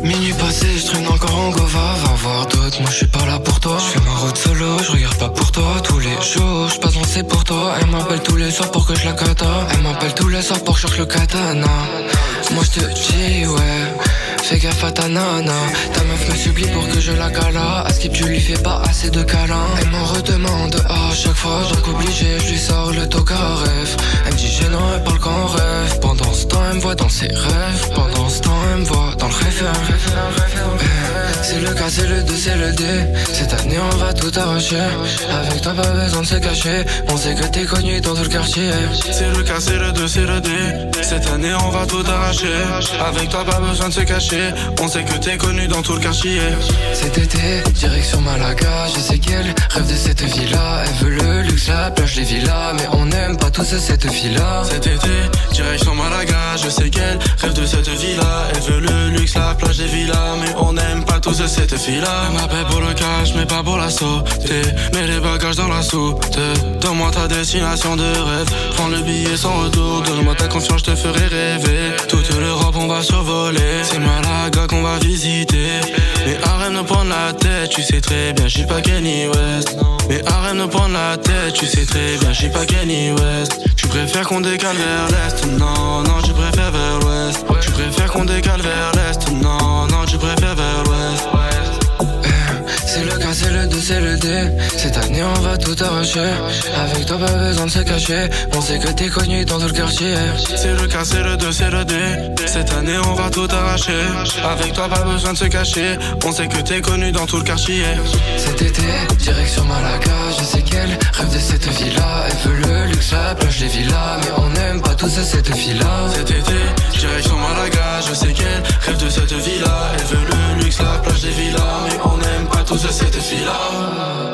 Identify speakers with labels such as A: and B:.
A: Minuit passé, je traîne encore en gova. Va voir d'autres, moi je suis pas là pour toi. Je fais ma route solo, je regarde pas pour toi. Tous les jours, je passe mon c'est pour toi. Elle m'appelle tous les soirs pour que je la cata. Elle m'appelle tous les soirs pour que je cherche le katana. Moi je te dis ouais, fais gaffe à ta nana. Ta meuf me supplie pour que je la gala. À Skip tu lui fais pas assez de câlins. Elle m'en redemande à chaque fois, donc obligé, je lui sors le tocaref. Elle me dit gênant, elle parle qu'en rêve. Pendant ce temps elle me voit dans ses rêves. Pendant ce temps elle me voit dans le rêve. C'est le cas, c'est le 2, c'est le D. Cette année on va tout arracher. Avec toi pas besoin de se cacher. On sait que t'es connu dans tout le quartier.
B: C'est le cas, c'est le 2, c'est le D. Cette année on va tout arracher. Avec toi pas besoin de se cacher. On sait que t'es connu dans tout le quartier.
A: Cet été, direction Malaga. Je sais qu'elle rêve de cette vie-là. Elle veut le luxe, la plage, les villas. Mais on n'aime pas tous cette vie-là.
B: Cet été, direction Malaga. Je sais qu'elle rêve de cette vie-là. Elle veut le luxe, la plage, les villas. Mais on n'aime pas tous cette fille-là. Elle m'appelle pour le cash, mais pas pour la sauter. Mets les bagages dans la soute. Donne-moi ta destination de rêve. Prends le billet sans retour. Donne-moi ta confiance, je te ferai rêver. Toute l'Europe on va survoler. C'est Malaga qu'on va visiter. Mais arrête de prendre la tête, tu sais très bien, j'suis pas Kanye West. Mais arrête de prendre la tête, tu sais très bien, j'suis pas Kanye West. Tu préfères qu'on décale vers l'est? Non, non, tu préfères vers l'ouest. Tu préfères qu'on décale vers l'est? Non, non, tu préfères vers l'ouest.
A: C'est le cas, c'est le 2, c'est le D. Cette année on va tout arracher. Avec toi pas besoin de se cacher. On sait que t'es connu dans tout le quartier.
B: C'est le cas, c'est le 2, c'est le D. Cette année on va tout arracher. Avec toi pas besoin de se cacher. On sait que t'es connu dans tout le quartier.
A: Cet été, direction Malaga. Je sais qu'elle rêve de cette vie-là. Elle veut le luxe, la plage, les villas. Mais on n'aime pas tous cette fille-là.
B: Cet été, direction Malaga. Je sais qu'elle rêve de cette vie-là. Elle veut le luxe, la plage, les villas. Mais on n'aime pas tous cette fille-là.